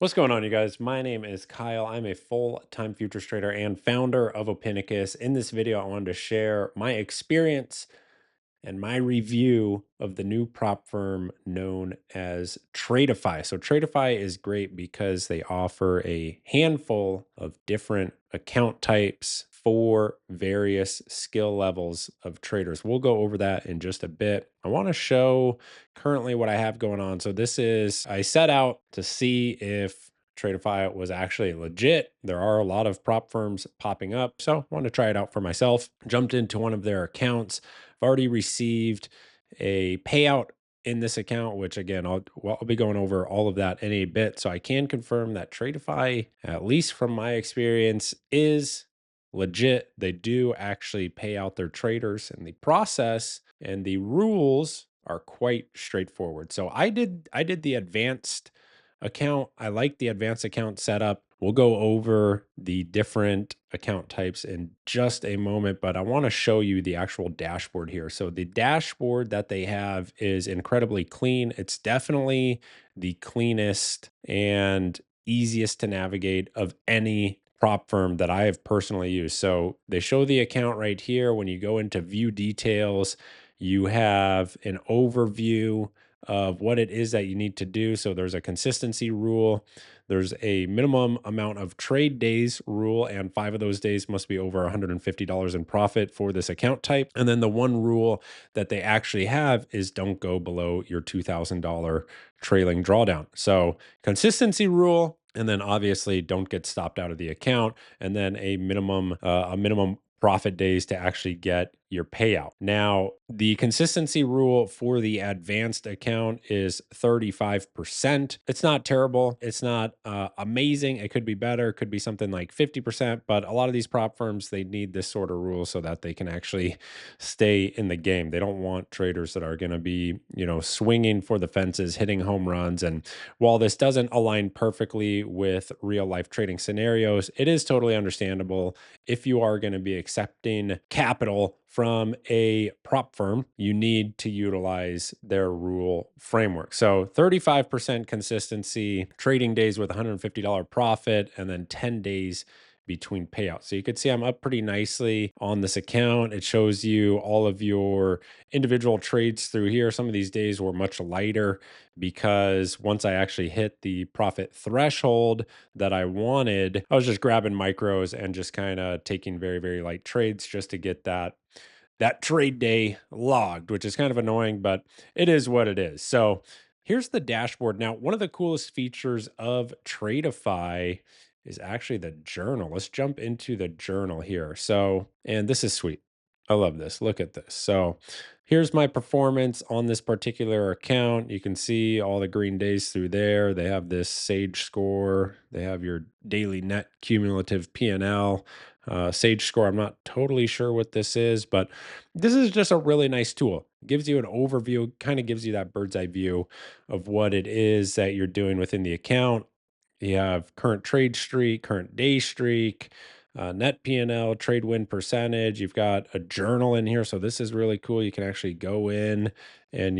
What's going on, you guys? My name is Kyle. I'm a full-time futures trader and founder of Opinicus. In this video, I wanted to share my experience and my review of the new prop firm known as Tradeify. So Tradeify is great because they offer a handful of different account types for various skill levels of traders. We'll go over that in just a bit. I want to show currently what I have going on. So I set out to see if Tradeify was actually legit. There are a lot of prop firms popping up. So I wanted to try it out for myself. Jumped into one of their accounts. I've already received a payout in this account, which again, I'll be going over all of that in a bit. So I can confirm that Tradeify, at least from my experience, is legit. They do actually pay out their traders, and the process and the rules are quite straightforward. So I did the advanced account. I like the advanced account setup. We'll go over the different account types in just a moment, but I want to show you the actual dashboard here. So the dashboard that they have is incredibly clean. It's definitely the cleanest and easiest to navigate of any prop firm that I have personally used. So they show the account right here. When you go into view details, you have an overview of what it is that you need to do. So there's a consistency rule, there's a minimum amount of trade days rule, and 5 of those days must be over $150 in profit for this account type. And then the one rule that they actually have is don't go below your $2,000 trailing drawdown. So consistency rule, and then obviously don't get stopped out of the account, and then a minimum profit days to actually get your payout. Now, the consistency rule for the advanced account is 35%. It's not terrible. It's not amazing. It could be better. It could be something like 50%. But a lot of these prop firms, they need this sort of rule so that they can actually stay in the game. They don't want traders that are going to be, swinging for the fences, hitting home runs. And while this doesn't align perfectly with real life trading scenarios, it is totally understandable. If you are going to be accepting capital from a prop firm, you need to utilize their rule framework. So 35% consistency, trading days with $150 profit, and then 10 days between payouts. So you can see I'm up pretty nicely on this account. It shows you all of your individual trades through here. Some of these days were much lighter because once I actually hit the profit threshold that I wanted, I was just grabbing micros and just kind of taking very, very light trades just to get that trade day logged, which is kind of annoying, but it is what it is. So here's the dashboard. Now, one of the coolest features of Tradeify is actually the journal. Let's jump into the journal here. So, and this is sweet. I love this. Look at this. So here's my performance on this particular account. You can see all the green days through there. They have this Sage score. They have your daily net cumulative P&L. Sage score, I'm not totally sure what this is, but this is just a really nice tool. It gives you an overview, kind of gives you that bird's eye view of what it is that you're doing within the account. You have current trade streak, current day streak, net P&L, trade win percentage. You've got a journal in here. So this is really cool. You can actually go in and,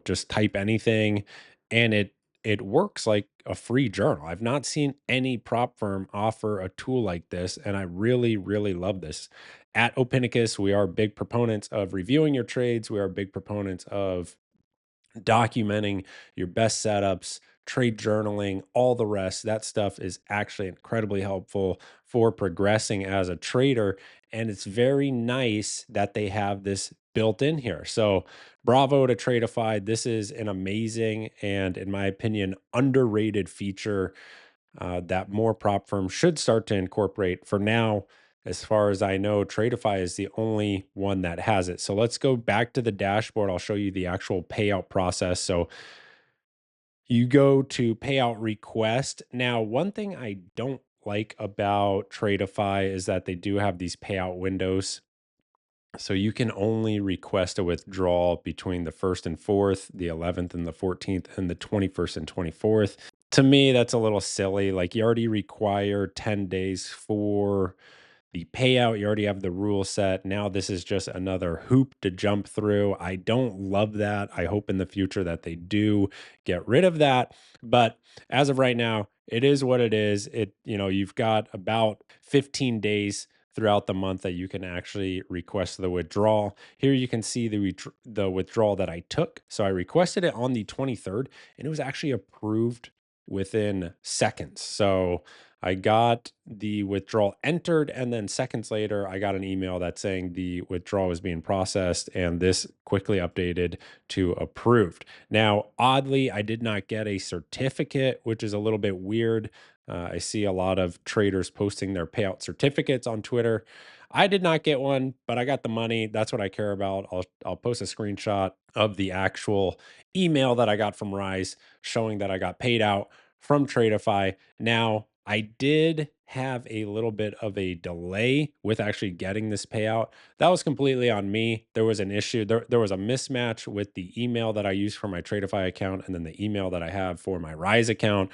just type anything, and it works like a free journal. I've not seen any prop firm offer a tool like this, and I really, really love this. At Opinicus, we are big proponents of reviewing your trades. We are big proponents of documenting your best setups, trade journaling, all the rest. That stuff is actually incredibly helpful for progressing as a trader. And it's very nice that they have this built in here. So, bravo to Tradeify. This is an amazing and, in my opinion, underrated feature that more prop firms should start to incorporate. For now, as far as I know, Tradeify is the only one that has it. So let's go back to the dashboard. I'll show you the actual payout process. So you go to payout request. Now, one thing I don't like about Tradeify is that they do have these payout windows. So you can only request a withdrawal between the 1st and 4th, the 11th and the 14th, and the 21st and 24th. To me, that's a little silly. Like, you already require 10 days for the payout. You already have the rule set. Now this is just another hoop to jump through. I don't love that. I hope in the future that they do get rid of that. But as of right now, it is what it is. You've got about 15 days throughout the month that you can actually request the withdrawal. Here you can see the withdrawal that I took. So I requested it on the 23rd and it was actually approved within seconds. So I got the withdrawal entered, and then seconds later, I got an email that saying the withdrawal was being processed, and this quickly updated to approved. Now, oddly, I did not get a certificate, which is a little bit weird. I see a lot of traders posting their payout certificates on Twitter. I did not get one, but I got the money. That's what I care about. I'll post a screenshot of the actual email that I got from Rise showing that I got paid out from Tradeify. Now, I did have a little bit of a delay with actually getting this payout. That was completely on me. There was an issue. There was a mismatch with the email that I use for my Tradeify account and then the email that I have for my Rise account.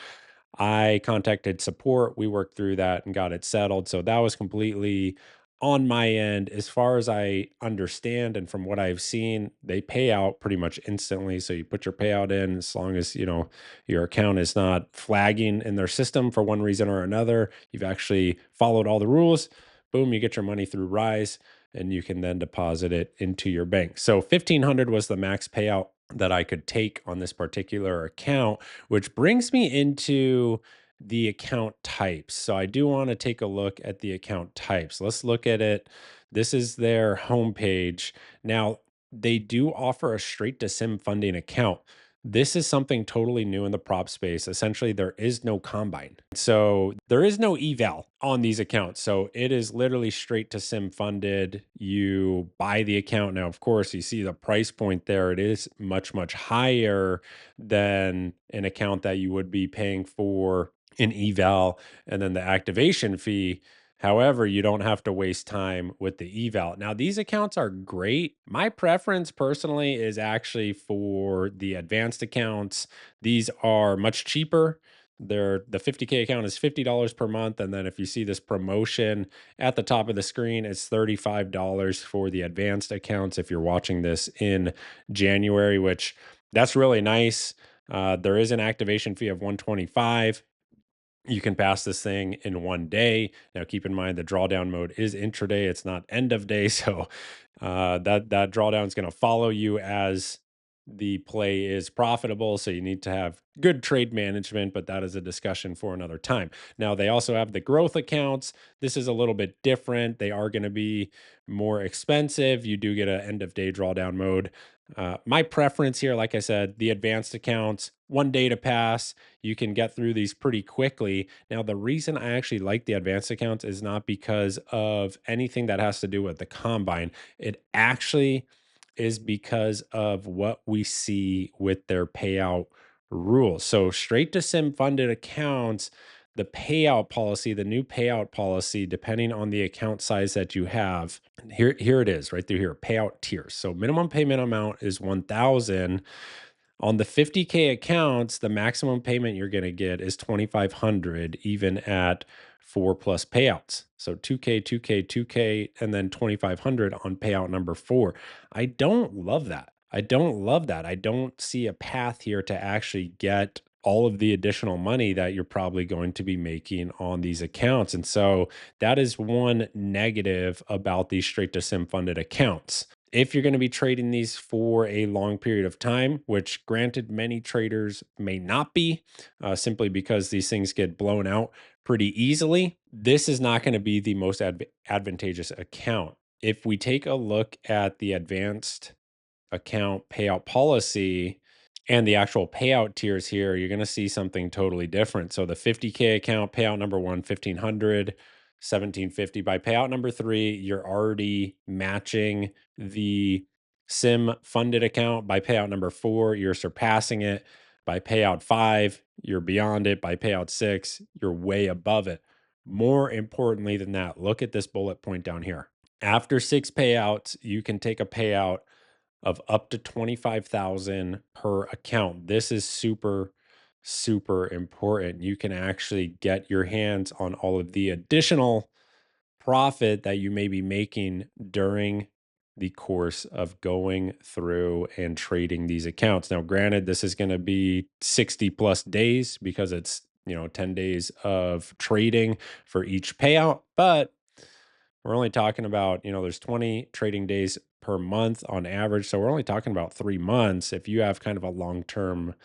I contacted support. We worked through that and got it settled. So that was completely on my end. As far as I understand and from what I've seen, they pay out pretty much instantly. So you put your payout in as long as, your account is not flagging in their system for one reason or another. You've actually followed all the rules. Boom, you get your money through Rise and you can then deposit it into your bank. So 1500 was the max payout that I could take on this particular account, which brings me into the account types. So I do want to take a look at the account types. Let's look at it. This is their homepage. Now, they do offer a straight to sim funding account. This is something totally new in the prop space. Essentially, there is no combine. So there is no eval on these accounts. So it is literally straight to sim funded. You buy the account. Now, of course, you see the price point there. It is much, much higher than an account that you would be paying for an eval and then the activation fee. However, you don't have to waste time with the eval. Now, these accounts are great. My preference personally is actually for the advanced accounts. These are much cheaper. The 50K account is $50 per month. And then if you see this promotion at the top of the screen, it's $35 for the advanced accounts if you're watching this in January, which that's really nice. There is an activation fee of 125. You can pass this thing in one day. Now, keep in mind the drawdown mode is intraday; it's not end of day. So that drawdown is going to follow you as the play is profitable. So you need to have good trade management, but that is a discussion for another time. Now, they also have the growth accounts. This is a little bit different. They are going to be more expensive. You do get an end of day drawdown mode. My preference here, like I said, the advanced accounts, one day to pass. You can get through these pretty quickly. Now, the reason I actually like the advanced accounts is not because of anything that has to do with the combine. It actually is because of what we see with their payout rules. So, straight to sim funded accounts, the payout policy, the new payout policy, depending on the account size that you have, here it is right through here, payout tiers. So, minimum payment amount is 1,000. On the 50K accounts, the maximum payment you're going to get is 2,500 even at 4 plus payouts. So 2K, 2K, 2K, and then 2,500 on payout number 4. I don't love that. I don't love that. I don't see a path here to actually get all of the additional money that you're probably going to be making on these accounts. And so that is one negative about these straight to sim funded accounts. If you're going to be trading these for a long period of time, which granted many traders may not be, simply because these things get blown out pretty easily, this is not going to be the most advantageous account. If we take a look at the advanced account payout policy and the actual payout tiers here, you're going to see something totally different. So the 50K account payout number one, 1,500, 1,750. By payout number 3, you're already matching the sim funded account. By payout number 4, you're surpassing it. By payout 5, you're beyond it. By payout 6, you're way above it. More importantly than that, look at this bullet point down here. After 6 payouts, you can take a payout of up to 25,000 per account. This is super super important. You can actually get your hands on all of the additional profit that you may be making during the course of going through and trading these accounts. Now, granted, this is going to be 60 plus days because it's 10 days of trading for each payout. But we're only talking about, there's 20 trading days per month on average. So we're only talking about 3 months. If you have kind of a long term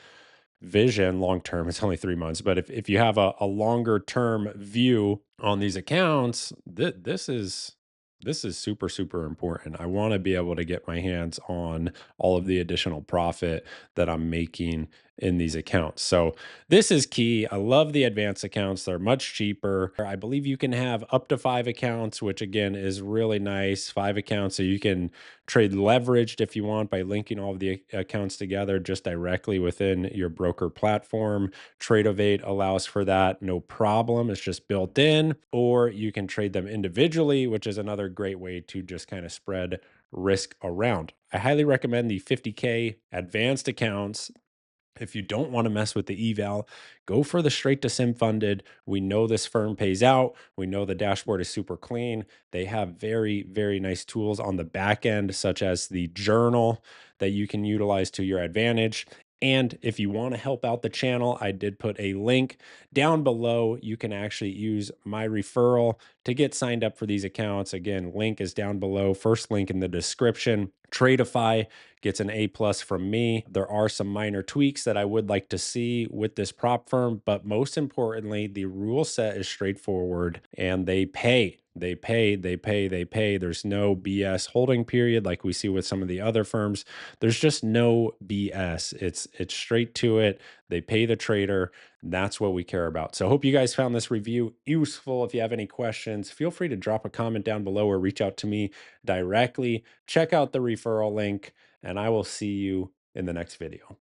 vision, long term, it's only 3 months. But if you have a longer term view on these accounts, this is super, super important. I want to be able to get my hands on all of the additional profit that I'm making in these accounts. So this is key. I love the advanced accounts. They're much cheaper. I believe you can have up to 5 accounts, which again is really nice. 5 accounts. So you can trade leveraged if you want by linking all of the accounts together just directly within your broker platform. Tradeovate allows for that, no problem. It's just built in. Or you can trade them individually, which is another great way to just kind of spread risk around. I highly recommend the 50K advanced accounts. If you don't want to mess with the eval, go for the straight to sim funded. We know this firm pays out. We know the dashboard is super clean. They have very, very nice tools on the back end, such as the journal that you can utilize to your advantage. And if you want to help out the channel, I did put a link down below. You can actually use my referral to get signed up for these accounts. Again, link is down below, first link in the description. Tradeify gets an A+ from me. There are some minor tweaks that I would like to see with this prop firm, but most importantly, the rule set is straightforward and they pay. They pay, they pay, they pay. There's no BS holding period like we see with some of the other firms. There's just no BS. It's straight to it. They pay the trader. That's what we care about. So I hope you guys found this review useful. If you have any questions, feel free to drop a comment down below or reach out to me directly. Check out the referral link, and I will see you in the next video.